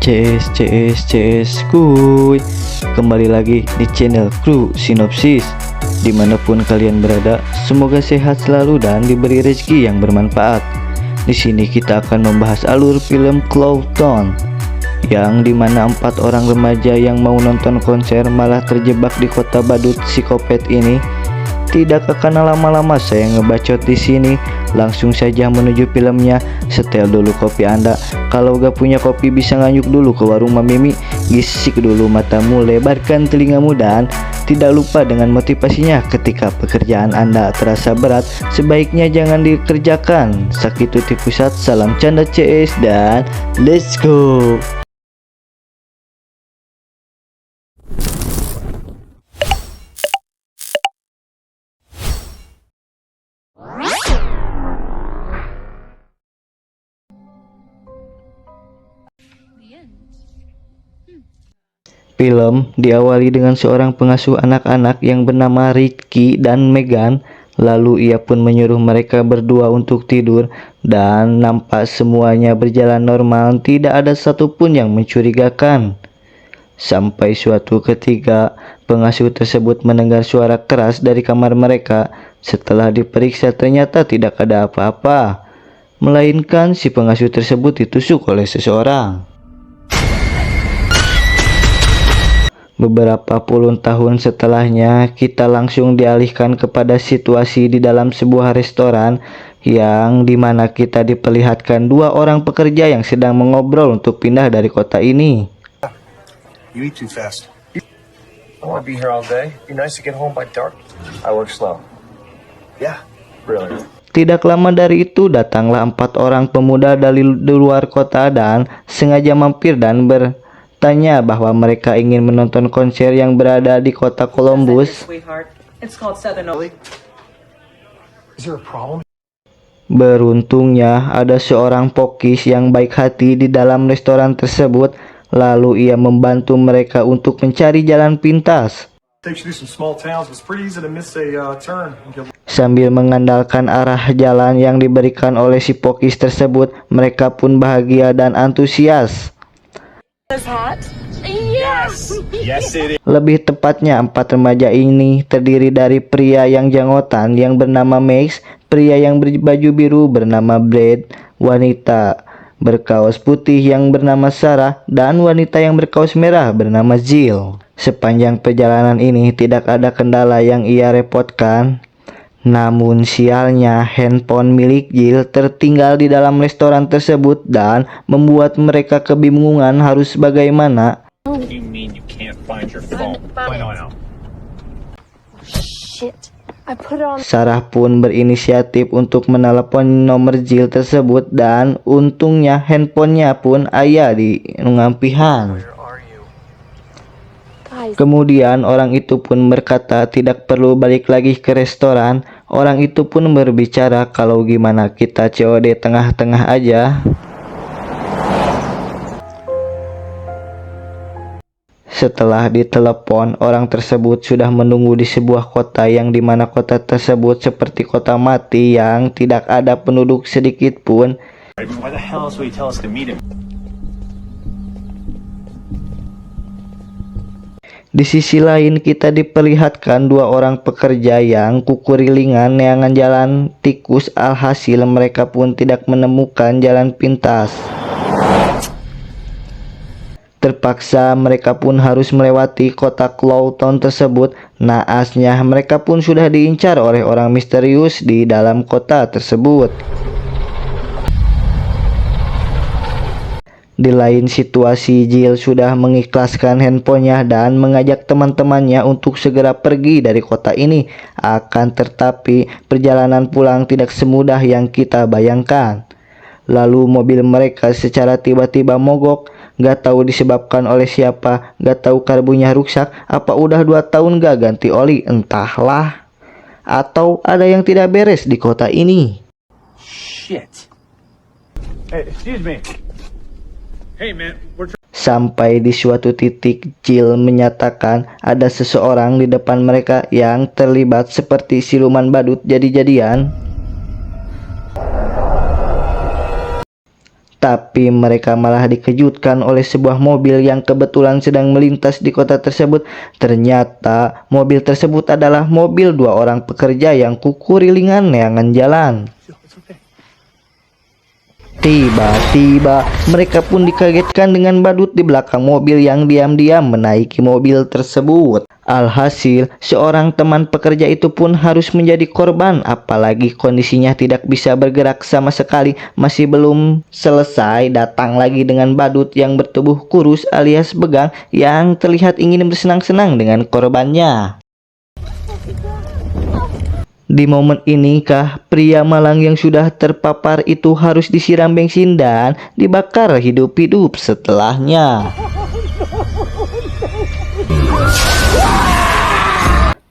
CS kuy. Kembali lagi di channel Kru Sinopsis. Dimanapun kalian berada, semoga sehat selalu dan diberi rezeki yang bermanfaat. Di sini kita akan membahas alur film Cloud Town, yang dimana 4 orang remaja yang mau nonton konser malah terjebak di kota badut psikopat ini. Tidak akan lama-lama saya ngebacot di sini, langsung saja menuju filmnya. Setel dulu kopi Anda, kalau gak punya kopi bisa nganyuk dulu ke warung Mamimi. Gisik dulu matamu, lebarkan telingamu, dan tidak lupa dengan motivasinya. Ketika pekerjaan Anda terasa berat, sebaiknya jangan dikerjakan. Sakit tuti pusat, salam canda CS, dan let's go. Film diawali dengan seorang pengasuh anak-anak yang bernama Ricky dan Megan. Lalu ia pun menyuruh mereka berdua untuk tidur, dan nampak semuanya berjalan normal, tidak ada satupun yang mencurigakan. Sampai suatu ketika, pengasuh tersebut mendengar suara keras dari kamar mereka. Setelah diperiksa ternyata tidak ada apa-apa, melainkan si pengasuh tersebut ditusuk oleh seseorang. Beberapa puluh tahun setelahnya, kita langsung dialihkan kepada situasi di dalam sebuah restoran, yang dimana kita diperlihatkan 2 orang pekerja yang sedang mengobrol untuk pindah dari kota ini. You eat too fast. I want to be here all day. Be nice to get home by dark. I work slow. Yeah, brilliant. Tidak lama dari itu, datanglah 4 orang pemuda dari luar kota dan sengaja mampir dan bertanya bahwa mereka ingin menonton konser yang berada di kota Columbus. Beruntungnya ada seorang pokis yang baik hati di dalam restoran tersebut. Lalu ia membantu mereka untuk mencari jalan pintas. Sambil mengandalkan arah jalan yang diberikan oleh si pokis tersebut, mereka pun bahagia dan antusias. Lebih tepatnya, 4 remaja ini terdiri dari pria yang janggotan yang bernama Max, pria yang berbaju biru bernama Brad, wanita berkaos putih yang bernama Sarah, dan wanita yang berkaos merah bernama Jill. Sepanjang perjalanan ini tidak ada kendala yang ia repotkan. Namun sialnya, handphone milik Jill tertinggal di dalam restoran tersebut dan membuat mereka kebingungan harus bagaimana. Sarah pun berinisiatif untuk menelepon nomor Jill tersebut, dan untungnya handphonenya pun ada di ngampihan. Kemudian orang itu pun berkata tidak perlu balik lagi ke restoran. Orang itu pun berbicara kalau gimana kita COD tengah-tengah aja. Setelah ditelepon, orang tersebut sudah menunggu di sebuah kota yang dimana kota tersebut seperti kota mati yang tidak ada penduduk sedikit pun. Di sisi lain kita diperlihatkan 2 orang pekerja yang kukurilingan yang jalan tikus, alhasil mereka pun tidak menemukan jalan pintas. Terpaksa mereka pun harus melewati kota Cloud Town tersebut. Naasnya mereka pun sudah diincar oleh orang misterius di dalam kota tersebut. Di lain situasi, Jill sudah mengikhlaskan handphonenya dan mengajak teman-temannya untuk segera pergi dari kota ini. Akan tetapi perjalanan pulang tidak semudah yang kita bayangkan. Lalu mobil mereka secara tiba-tiba mogok. Gak tahu disebabkan oleh siapa, gak tahu karbunya rusak, apa udah 2 tahun gak ganti oli, entahlah. Atau ada yang tidak beres di kota ini. Shit. Hey, excuse me. Hey man, Sampai di suatu titik, Jill menyatakan ada seseorang di depan mereka yang terlibat seperti siluman badut jadi-jadian. Tapi mereka malah dikejutkan oleh sebuah mobil yang kebetulan sedang melintas di kota tersebut. Ternyata mobil tersebut adalah mobil dua orang pekerja yang kukurilingan neangan jalan. Tiba-tiba mereka pun dikagetkan dengan badut di belakang mobil yang diam-diam menaiki mobil tersebut. Alhasil, seorang teman pekerja itu pun harus menjadi korban, apalagi kondisinya tidak bisa bergerak sama sekali. Masih belum selesai, datang lagi dengan badut yang bertubuh kurus alias begang yang terlihat ingin bersenang-senang dengan korbannya. Di momen ini kah pria malang yang sudah terpapar itu harus disiram bensin dan dibakar hidup-hidup setelahnya.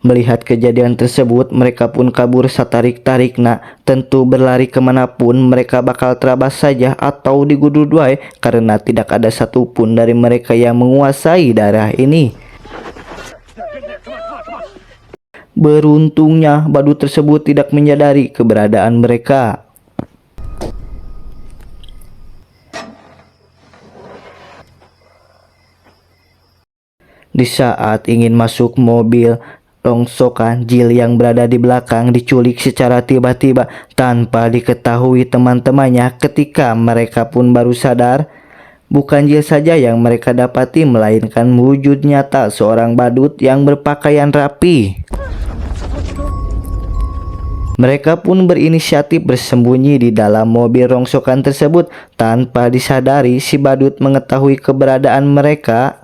Melihat kejadian tersebut, mereka pun kabur satarik-tarik. Nah, tentu berlari kemanapun mereka bakal terabas saja atau digududwai karena tidak ada satupun dari mereka yang menguasai daerah ini. Beruntungnya badut tersebut tidak menyadari keberadaan mereka. Di saat ingin masuk mobil rongsokan, Jill yang berada di belakang diculik secara tiba-tiba tanpa diketahui teman-temannya. Ketika mereka pun baru sadar, bukan Jill saja yang mereka dapati, melainkan wujud nyata seorang badut yang berpakaian rapi. Mereka pun berinisiatif bersembunyi di dalam mobil rongsokan tersebut. Tanpa disadari, si badut mengetahui keberadaan mereka.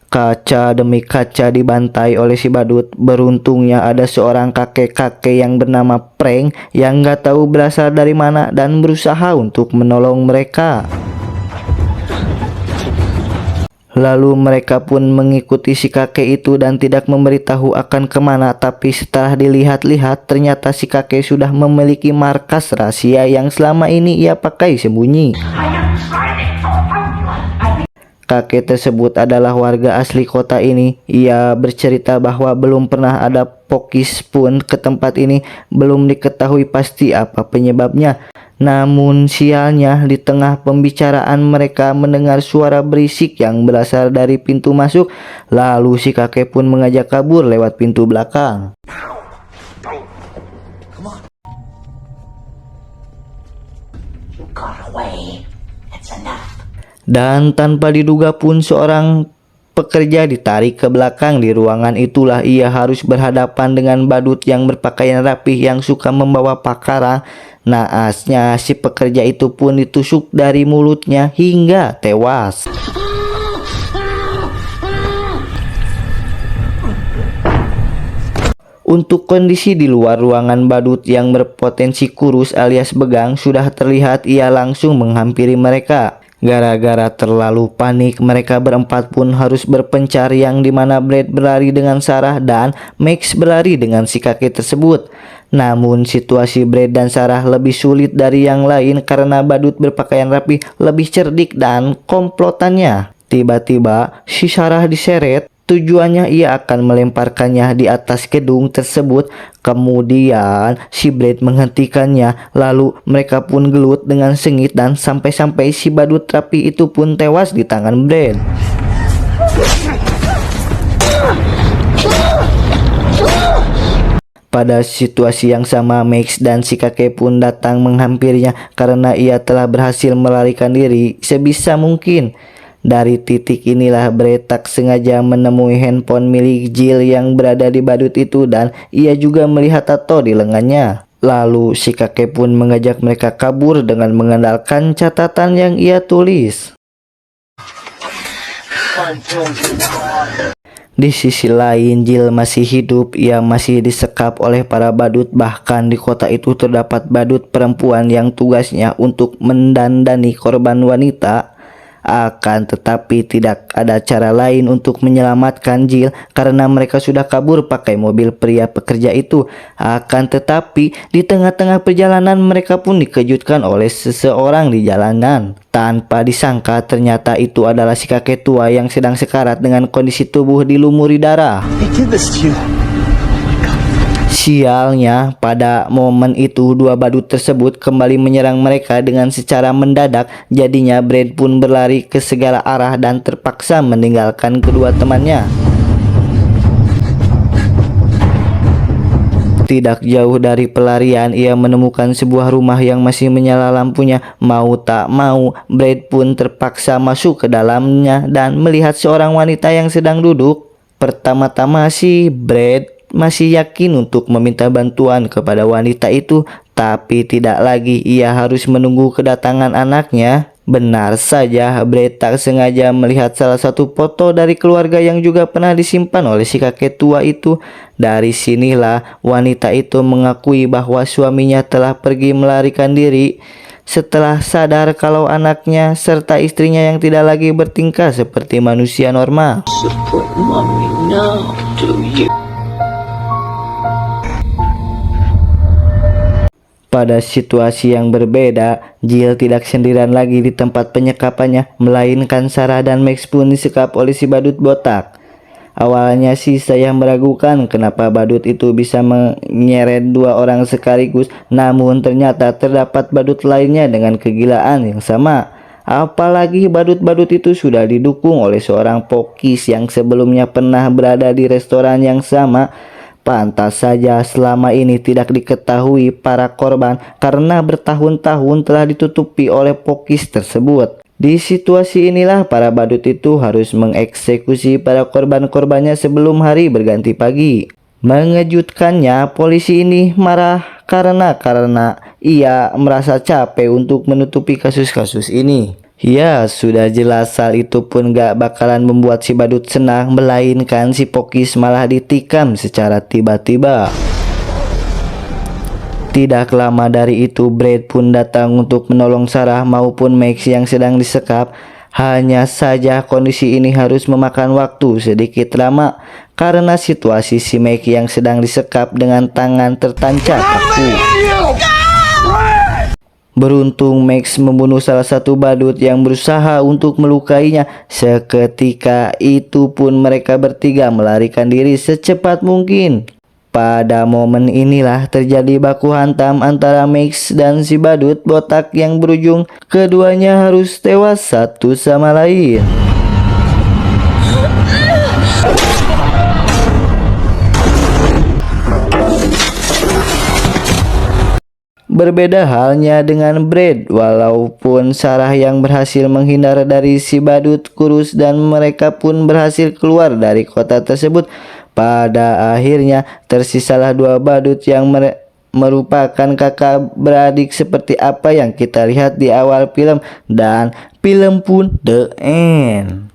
Kaca demi kaca dibantai oleh si badut. Beruntungnya ada seorang kakek-kakek yang bernama Prank yang gak tahu berasal dari mana dan berusaha untuk menolong mereka. Lalu mereka pun mengikuti si kakek itu dan tidak memberitahu akan kemana. Tapi setelah dilihat-lihat, ternyata si kakek sudah memiliki markas rahasia yang selama ini ia pakai sembunyi. Kakek tersebut adalah warga asli kota ini. Ia bercerita bahwa belum pernah ada pokis pun ke tempat ini. Belum diketahui pasti apa penyebabnya. Namun sialnya, di tengah pembicaraan mereka mendengar suara berisik yang berasal dari pintu masuk. Lalu si kakek pun mengajak kabur lewat pintu belakang. Dan tanpa diduga pun seorang pekerja ditarik ke belakang. Di ruangan itulah ia harus berhadapan dengan badut yang berpakaian rapih yang suka membawa pakarang. Naasnya si pekerja itu pun ditusuk dari mulutnya hingga tewas. Untuk kondisi di luar ruangan, badut yang berpotensi kurus alias begang sudah terlihat. Ia langsung menghampiri mereka. Gara-gara terlalu panik, mereka berempat pun harus berpencar, yang dimana Brad berlari dengan Sarah dan Max berlari dengan si kakek tersebut. Namun situasi Brad dan Sarah lebih sulit dari yang lain karena badut berpakaian rapi lebih cerdik dan komplotannya. Tiba-tiba si Sarah diseret. Tujuannya ia akan melemparkannya di atas gedung tersebut. Kemudian si Brad menghentikannya. Lalu mereka pun gelut dengan sengit dan sampai-sampai si badut rapi itu pun tewas di tangan Brad. Pada situasi yang sama, Max dan si kakek pun datang menghampirinya karena ia telah berhasil melarikan diri sebisa mungkin. Dari titik inilah Brad tak sengaja menemui handphone milik Jill yang berada di badut itu dan ia juga melihat tato di lengannya. Lalu si kakek pun mengajak mereka kabur dengan mengandalkan catatan yang ia tulis. Di sisi lain, Jill masih hidup. Ia masih disekap oleh para badut. Bahkan di kota itu terdapat badut perempuan yang tugasnya untuk mendandani korban wanita. Akan tetapi tidak ada cara lain untuk menyelamatkan Jill karena mereka sudah kabur pakai mobil pria pekerja itu. Akan tetapi di tengah-tengah perjalanan mereka pun dikejutkan oleh seseorang di jalanan. Tanpa disangka ternyata itu adalah si kakek tua yang sedang sekarat dengan kondisi tubuh dilumuri darah. Sialnya, pada momen itu dua badut tersebut kembali menyerang mereka dengan secara mendadak. Jadinya Brad pun berlari ke segala arah dan terpaksa meninggalkan kedua temannya. Tidak jauh dari pelarian, ia menemukan sebuah rumah yang masih menyala lampunya. Mau tak mau, Brad pun terpaksa masuk ke dalamnya dan melihat seorang wanita yang sedang duduk. Pertama-tama sih Brad masih yakin untuk meminta bantuan kepada wanita itu, tapi tidak lagi, ia harus menunggu kedatangan anaknya. Benar saja, Brad tak sengaja melihat salah satu foto dari keluarga yang juga pernah disimpan oleh si kakek tua itu. Dari sinilah wanita itu mengakui bahwa suaminya telah pergi melarikan diri setelah sadar kalau anaknya serta istrinya yang tidak lagi bertingkah seperti manusia normal. Pada situasi yang berbeda, Jill tidak sendirian lagi di tempat penyekapannya, melainkan Sarah dan Max pun disekap oleh si badut botak. Awalnya sih saya meragukan kenapa badut itu bisa menyeret dua orang sekaligus, namun ternyata terdapat badut lainnya dengan kegilaan yang sama. Apalagi badut-badut itu sudah didukung oleh seorang pokis yang sebelumnya pernah berada di restoran yang sama. Pantas saja selama ini tidak diketahui para korban karena bertahun-tahun telah ditutupi oleh pokis tersebut. Di situasi inilah para badut itu harus mengeksekusi para korban-korbannya sebelum hari berganti pagi. Mengejutkannya, polisi ini marah karena ia merasa capek untuk menutupi kasus-kasus ini. Ya, sudah jelas hal itu pun gak bakalan membuat si badut senang, melainkan si pokis malah ditikam secara tiba-tiba. Tidak lama dari itu, Brad pun datang untuk menolong Sarah maupun Max yang sedang disekap. Hanya saja kondisi ini harus memakan waktu sedikit lama karena situasi si Max yang sedang disekap dengan tangan tertancap kaku. Beruntung Max membunuh salah satu badut yang berusaha untuk melukainya. Seketika itu pun mereka bertiga melarikan diri secepat mungkin. Pada momen inilah terjadi baku hantam antara Max dan si badut botak yang berujung keduanya harus tewas satu sama lain. Berbeda halnya dengan Brad, walaupun Sarah yang berhasil menghindar dari si badut kurus dan mereka pun berhasil keluar dari kota tersebut. Pada akhirnya tersisalah dua badut yang merupakan kakak beradik seperti apa yang kita lihat di awal film, dan film pun the end.